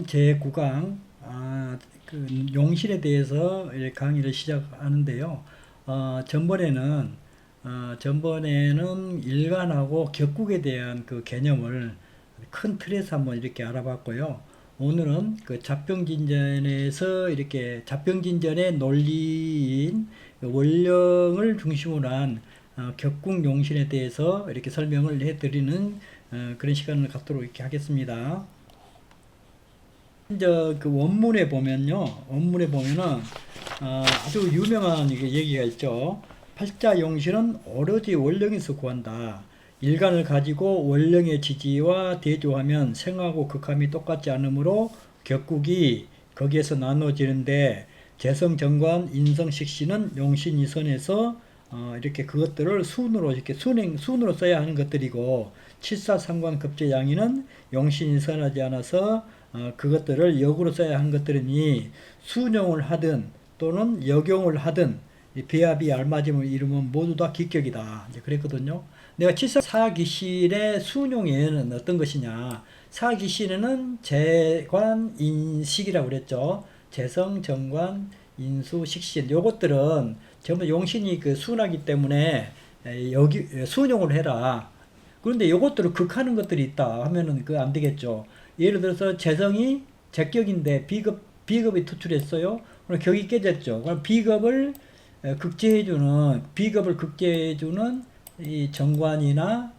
제9강 그 용신에 대해서 강의를 시작하는데요. 전번에는 일간하고 격국에 대한 그 개념을 큰 틀에서 한번 이렇게 알아봤고요. 오늘은 그 잡병진전에서 이렇게 잡병진전의 논리인 원령을 중심으로 한 격국 용신에 대해서 이렇게 설명을 해드리는 그런 시간을 갖도록 이렇게 하겠습니다. 이제 그 원문에 보면요. 원문에 보면은 아주 유명한 얘기가 있죠. 팔자용신은 오로지 원령에서 구한다. 일간을 가지고 원령의 지지와 대조하면 생하고 극함이 똑같지 않으므로 격국이 거기에서 나눠지는데 재성정관, 인성식신은 용신이선에서 이렇게 그것들을 순으로 이렇게 순으로 써야 하는 것들이고 칠사상관급제양위는 용신이 선하지 않아서 그것들을 역으로 써야 하는 것들이니 순용을 하든 또는 역용을 하든 배합이 알맞음을 이루면 모두 다 기격이다. 이제 그랬거든요. 내가 칠사사기신의 순용에는 어떤 것이냐? 사기신에는 재관인식이라고 그랬죠. 재성, 정관, 인수, 식신 요것들은 전부 용신이 그 순하기 때문에 여기 순용을 해라. 그런데 요것들을 극하는 것들이 있다 하면은 그거 안 되겠죠. 예를 들어서 재성이 제격인데 비급이 투출했어요. 그럼 격이 깨졌죠. 그럼 비급을 극제해주는 이 정관이나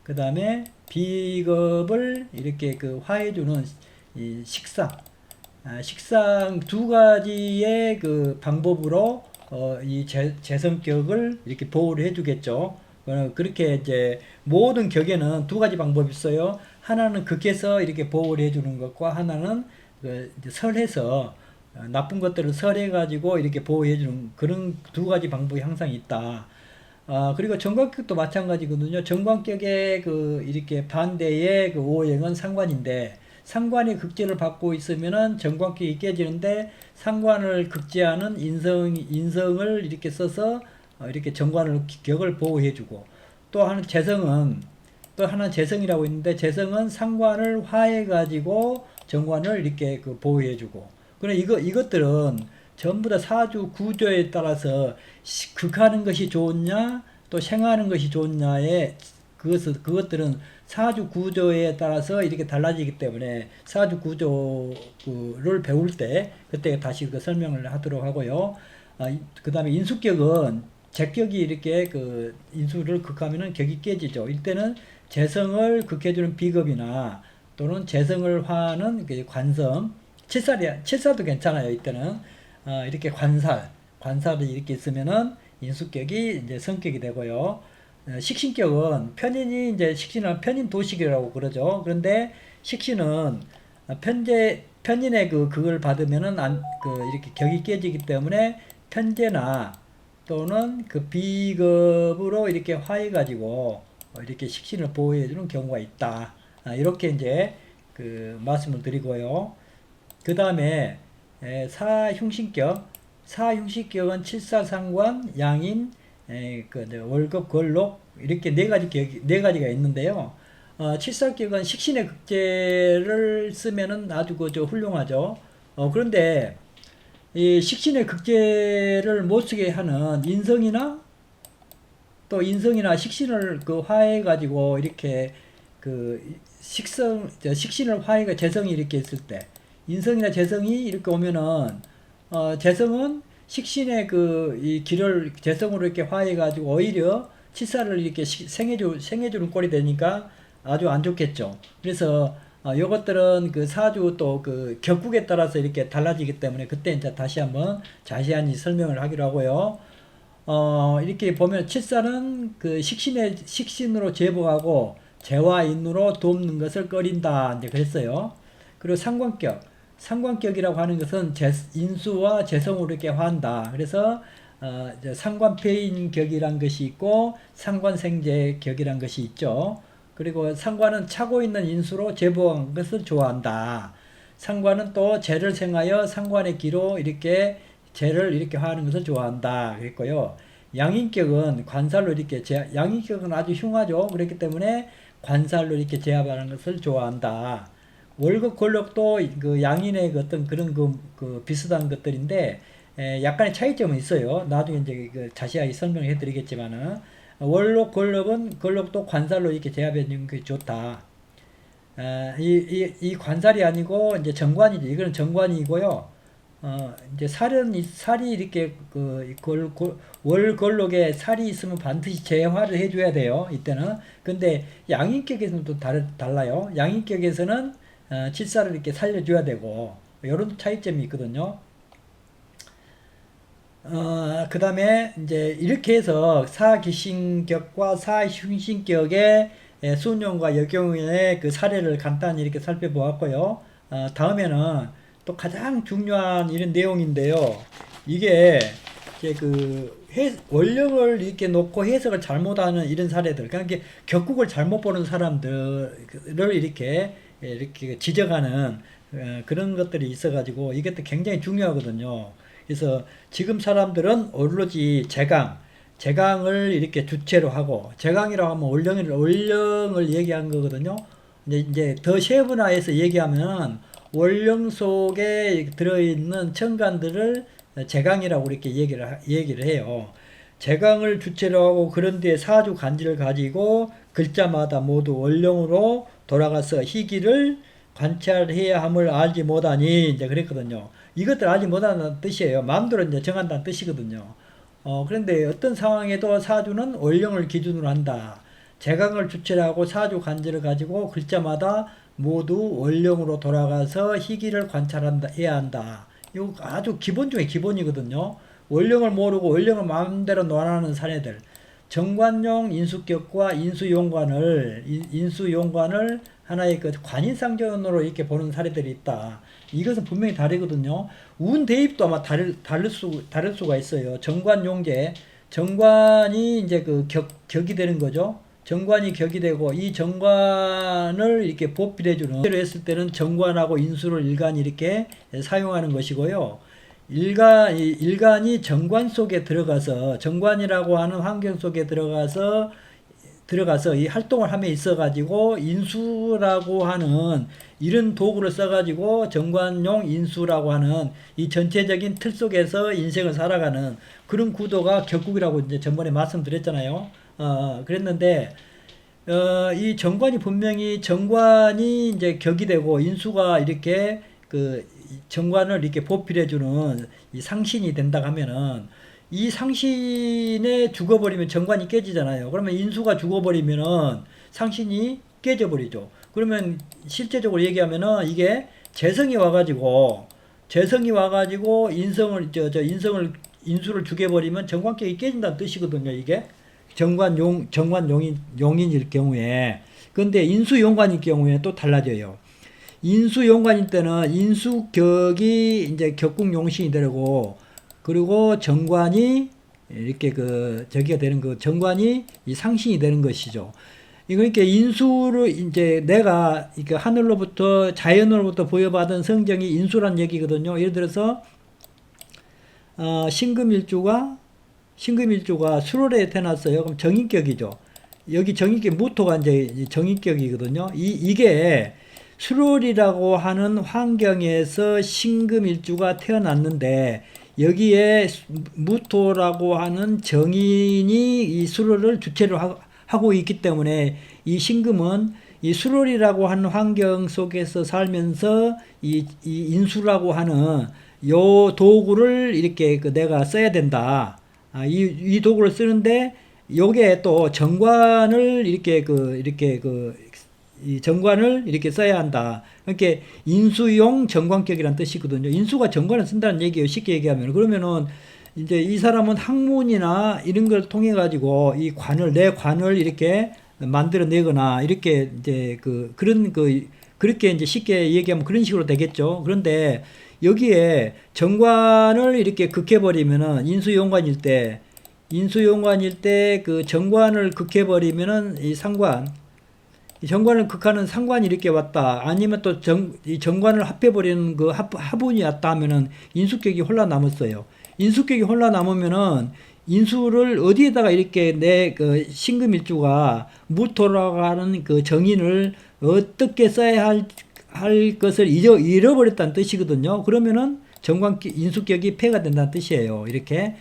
그 다음에 비급을 이렇게 그 화해주는 이 식상 두 가지의 그 방법으로 이 재성격을 이렇게 보호를 해주겠죠. 그렇게 이제 모든 격에는 두 가지 방법이 있어요. 하나는 극해서 이렇게 보호를 해주는 것과 하나는 설해서 나쁜 것들을 설해가지고 이렇게 보호해주는 그런 두 가지 방법이 항상 있다. 그리고 정관격도 마찬가지거든요. 정관격의 그 이렇게 반대의 그 오행은 상관인데 상관이 극제를 받고 있으면은 정관격이 깨지는데 상관을 극제하는 인성을 이렇게 써서 이렇게 격을 보호해주고 또 하나는 재성이라고 있는데 재성은 상관을 화해가지고 정관을 이렇게 그 보호해주고 그래 이것들은 전부 다 사주 구조에 따라서 극하는 것이 좋냐 또 생하는 것이 좋냐에 그것들은 사주 구조에 따라서 이렇게 달라지기 때문에 사주 구조를 배울 때 그때 다시 그 설명을 하도록 하고요. 그 다음에 인수격은 제격이 이렇게 그 인수를 극하면은 격이 깨지죠. 이때는 재성을 극해주는 비급이나 또는 재성을 화하는 그 관성, 칠사도 괜찮아요. 이때는 이렇게 관살이 이렇게 있으면은 인수격이 이제 성격이 되고요. 식신격은 식신은 편인 도식이라고 그러죠. 그런데 식신은 편인의 그걸 받으면은 이렇게 격이 깨지기 때문에 편제나 또는 그 비급으로 이렇게 화해가지고 이렇게 식신을 보호해주는 경우가 있다. 이렇게 이제 그 말씀을 드리고요. 그 다음에 사흉신격은 칠사상관, 양인, 월급, 권록 이렇게 네 가지가 있는데요. 칠사격은 식신의 극제를 쓰면은 아주 훌륭하죠. 그런데 이 식신의 극제를 못 쓰게 하는 인성이나 식신을 그 화해 가지고 이렇게 그 식신을 화해가 재성이 이렇게 있을 때 인성이나 재성이 이렇게 오면은 재성은 식신의 이 길을 재성으로 이렇게 화해 가지고 오히려 치사를 이렇게 생해주는 꼴이 되니까 아주 안 좋겠죠. 그래서 요것들은 그 사주 또 그 격국에 따라서 이렇게 달라지기 때문에 그때 이제 다시 한번 자세한 설명을 하기로 하고요. 이렇게 보면 칠사는 그 식신으로 제복하고 재화인으로 돕는 것을 꺼린다. 이제 그랬어요. 그리고 상관격이라고 하는 것은 인수와 재성으로 이렇게 화한다. 그래서 상관폐인격이란 것이 있고 상관생제격이란 것이 있죠. 그리고 상관은 차고 있는 인수로 제보한 것을 좋아한다. 상관은 또 재를 생하여 상관의 기로 이렇게 재를 이렇게 하는 것을 좋아한다. 그랬고요. 양인격은 양인격은 아주 흉하죠. 그렇기 때문에 관살로 이렇게 제압하는 것을 좋아한다. 월급 권력도 그 양인의 그 어떤 그런 그 비슷한 것들인데 약간의 차이점은 있어요. 나중에 이제 그 자세하게 설명해 드리겠지만은 월급 권력도 관살로 이렇게 제압해 주는 게 좋다. 이 관살이 아니고 이제 정관이죠. 이거는 정관이고요. 이제 살이 이렇게 월걸록에 살이 있으면 반드시 재화를 해줘야 돼요. 이때는. 근데 양인격에서는 또 달라요. 양인격에서는 칠살을 이렇게 살려줘야 되고, 이런 차이점이 있거든요. 그 다음에 이제 이렇게 해서 사기신격과 사흉신격의 순용과 역용의 그 사례를 간단히 이렇게 살펴보았고요. 다음에는 또 가장 중요한 이런 내용인데요. 이게 이제 원령을 이렇게 놓고 해석을 잘못하는 이런 사례들, 그러니까 격국을 잘못 보는 사람들을 이렇게 지적하는 그런 것들이 있어가지고 이것도 굉장히 중요하거든요. 그래서 지금 사람들은 오로지 재강을 이렇게 주체로 하고, 재강이라고 하면 원령을 얘기한 거거든요. 이제 더 세분화해서 얘기하면 원령 속에 들어있는 천간들을 재강이라고 이렇게 얘기를 해요. 재강을 주체로 하고 그런 뒤에 사주 간지를 가지고 글자마다 모두 원령으로 돌아가서 희기를 관찰해야 함을 알지 못하니 이제 그랬거든요. 이것들 알지 못한다는 뜻이에요. 마음대로 이제 정한다는 뜻이거든요. 그런데 어떤 상황에도 사주는 원령을 기준으로 한다. 재강을 주체로 하고 사주 간지를 가지고 글자마다 모두 원령으로 돌아가서 희기를 해야 한다. 이거 아주 기본 중에 기본이거든요. 원령을 모르고 원령을 마음대로 논하는 사례들. 정관용 인수격과 인수용관을 하나의 그 관인상전으로 이렇게 보는 사례들이 있다. 이것은 분명히 다르거든요. 운 대입도 아마 다를 수가 있어요. 정관용제, 정관이 이제 격이 되는 거죠. 정관이 격이 되고 이 정관을 이렇게 보필해주는 로 했을 때는 정관하고 인수를 일간이 이렇게 사용하는 것이고요. 일간이 정관 속에 들어가서 정관이라고 하는 환경 속에 들어가서 이 활동을 함에 있어가지고 인수라고 하는 이런 도구를 써가지고 정관용 인수라고 하는 이 전체적인 틀 속에서 인생을 살아가는 그런 구도가 격국이라고 이제 전번에 말씀드렸잖아요. 그랬는데 이 정관이 이제 격이 되고 인수가 이렇게 정관을 이렇게 보필해주는 이 상신이 된다 하면은 이 상신에 죽어버리면 정관이 깨지잖아요. 그러면 인수가 죽어버리면은 상신이 깨져버리죠. 그러면 실제적으로 얘기하면은 이게 재성이 와가지고 인수를 죽여버리면 정관격이 깨진다는 뜻이거든요. 이게 정관용인일 경우에. 근데 인수용관일 경우에 또 달라져요. 인수용관일 때는 인수격이 이제 격국용신이 되고, 그리고 정관이 이렇게 저기가 되는 정관이 이 상신이 되는 것이죠. 그러니까 인수를 이제 내가 하늘로부터 자연으로부터 부여받은 성정이 인수란 얘기거든요. 예를 들어서 신금일주가 수월에 태어났어요. 그럼 정인격이죠. 여기 정인격 무토가 이제 정인격이거든요. 이게 수월이라고 하는 환경에서 신금일주가 태어났는데 여기에 무토라고 하는 정인이 이 수로를 주체로 하고 있기 때문에 이 신금은 이 수로리라고 하는 환경 속에서 살면서 이 인수라고 하는 요 도구를 이렇게 내가 써야 된다. 이 도구를 쓰는데 요게 또 정관을 이 정관을 이렇게 써야 한다. 그러니까 인수용 정관격이라는 뜻이거든요. 인수가 정관을 쓴다는 얘기예요. 쉽게 얘기하면. 그러면은 이제 이 사람은 학문이나 이런 걸 통해 가지고 내 관을 이렇게 만들어내거나 이렇게 이제 그렇게 이제 쉽게 얘기하면 그런 식으로 되겠죠. 그런데 여기에 정관을 이렇게 극해버리면은 인수용관일 때 그 정관을 극해버리면은 이 정관을 극하는 상관이 이렇게 왔다. 아니면 또 이 정관을 합해버리는 합운이 왔다 하면은 인수격이 홀라 남았어요. 인수격이 홀라 남으면은 인수를 어디에다가 이렇게 내 신금일주가 무토라고 하는 정인을 어떻게 써야 할 것을 잃어버렸다는 뜻이거든요. 그러면은 정관 인수격이 폐가 된다는 뜻이에요. 이렇게.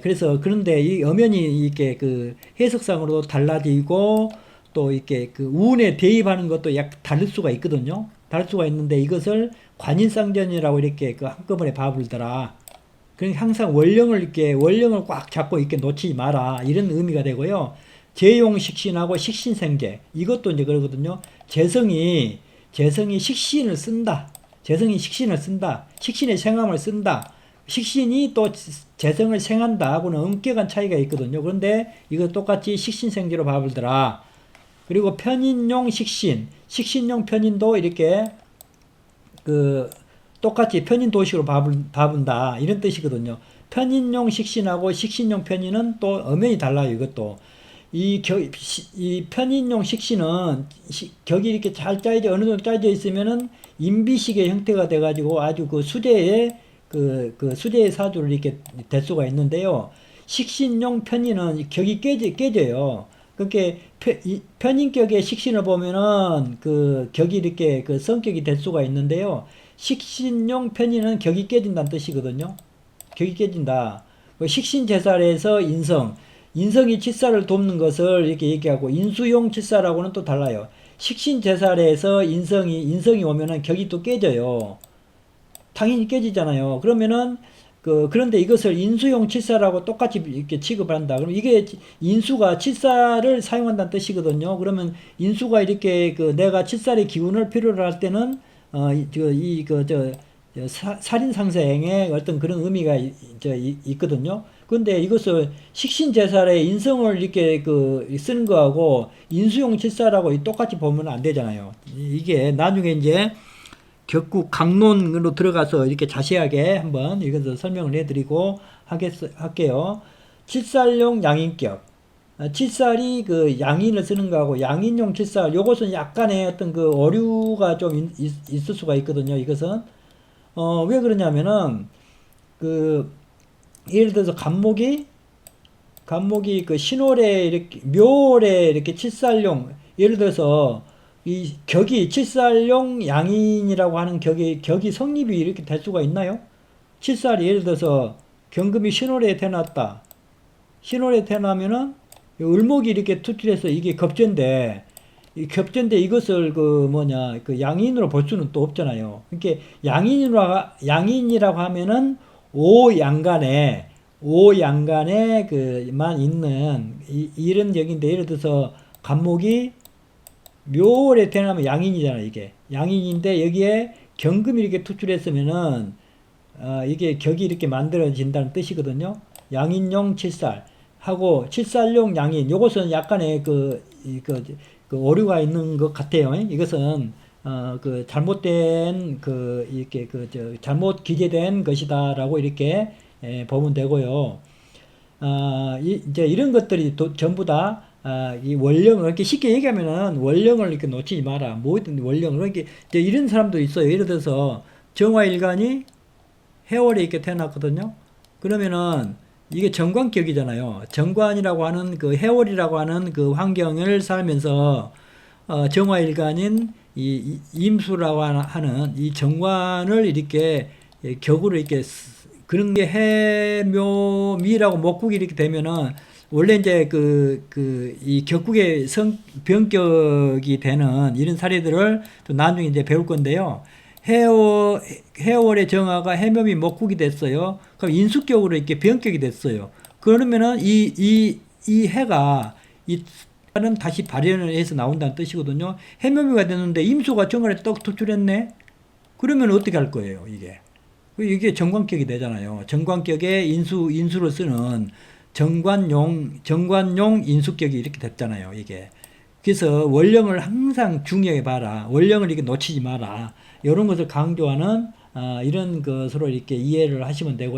그래서 그런데 이 엄연히 이렇게 그 해석상으로 달라지고 또 이렇게 그 우운에 대입하는 것도 약 다를 수가 있거든요. 다를 수가 있는데 이것을 관인상전이라고 이렇게 그 한꺼번에 봐불더라. 그러니까 항상 원령을 꽉 잡고 이렇게 놓치지 마라. 이런 의미가 되고요. 재용식신하고 식신생재. 이것도 이제 그러거든요. 재성이 식신을 쓴다. 재성이 식신을 쓴다. 식신의 생함을 쓴다. 식신이 또 재성을 생한다 하고는 엄격한 차이가 있거든요. 그런데 이거 똑같이 식신생재로 봐불더라. 그리고 편인용 식신, 식신용 편인도 이렇게 그 똑같이 편인 도식으로 봐본다 이런 뜻이거든요. 편인용 식신하고 식신용 편인은 또 엄연히 달라요. 이것도 이 편인용 식신은 격이 이렇게 잘 짜여져 어느 정도 짜여져 있으면은 인비식의 형태가 돼가지고 아주 그 수제의 그 수제의 사주를 이렇게 될 수가 있는데요. 식신용 편인은 격이 깨져요. 그렇게 편인격의 식신을 보면은 그 격이 이렇게 그 성격이 될 수가 있는데요. 식신용 편인은 격이 깨진다는 뜻이거든요. 격이 깨진다. 식신제살에서 인성이 칠살을 돕는 것을 이렇게 얘기하고 인수용 칠살하고는 또 달라요. 식신제살에서 인성이 오면은 격이 또 깨져요. 당연히 깨지잖아요. 그러면은 그런데 이것을 인수용 칠사라고 똑같이 이렇게 취급을 한다. 그럼 이게 인수가 칠사를 사용한다는 뜻이거든요. 그러면 인수가 이렇게 내가 칠살의 기운을 필요로 할 때는 살인상생의 어떤 그런 의미가 있거든요. 근데 이것을 식신제살의 인성을 이렇게 쓰는 거하고 인수용 칠사라고 똑같이 보면 안 되잖아요. 이게 나중에 이제 격국 강론으로 들어가서 이렇게 자세하게 한번 이것을 설명을 해드리고 할게요. 칠살용 양인격. 칠살이 그 양인을 쓰는 거하고 양인용 칠살, 요것은 약간의 어떤 그 어류가 좀 있을 수가 있거든요. 이것은. 왜 그러냐면은, 예를 들어서 간목이 그 신월에 이렇게, 묘월에 이렇게 칠살용, 예를 들어서 이 격이 칠살용 양인이라고 하는 격이 성립이 이렇게 될 수가 있나요? 칠살이 예를 들어서 경금이 신월에 태어났다. 신월에 태어나면은 을목이 이렇게 투출해서 이게 겁재인데 이것을 양인으로 볼 수는 또 없잖아요. 그러니까 양인이라고 하면은 오양간에 만 있는 이런 격인데 예를 들어서 간목이 묘월에 태어나면 양인이잖아. 이게 양인인데 여기에 경금이 이렇게 투출했으면은 이게 격이 이렇게 만들어진다는 뜻이거든요. 양인용 칠살 하고 칠살용 양인, 요것은 약간의 그 오류가 있는 것 같아요. 이것은 잘못된 잘못 기재된 것이다라고 이렇게 보면 되고요. 이제 이런 것들이 전부 다 이 원령을 이렇게 쉽게 얘기하면은 원령을 이렇게 놓치지 마라. 뭐든 원령을 이렇게 이제 이런 사람도 있어요. 예를 들어서 정화일간이 해월에 이렇게 태어났거든요. 그러면은 이게 정관격이잖아요. 정관이라고 하는 그 해월이라고 하는 그 환경을 살면서 정화일간인 이 임수라고 하는 이 정관을 이렇게 격으로 이렇게 그런 게 해묘미라고 목국이 이렇게 되면은 원래 이제 이 격국의 변격이 되는 이런 사례들을 또 나중에 이제 배울 건데요. 해월의 정화가 해묘미 목국이 됐어요. 그럼 인수격으로 이렇게 변격이 됐어요. 그러면은 이 해가 는 다시 발현을 해서 나온다는 뜻이거든요. 해묘미가 됐는데 임수가 정관에 떡 투출했네. 그러면 어떻게 할 거예요, 이게? 이게 정관격이 되잖아요. 정관격에 인수를 쓰는 정관용 인수격이 이렇게 됐잖아요, 이게. 그래서 원령을 항상 중요하게 봐라. 원령을 이렇게 놓치지 마라. 이런 것을 강조하는 이런 것으로 이렇게 이해를 하시면 되고요.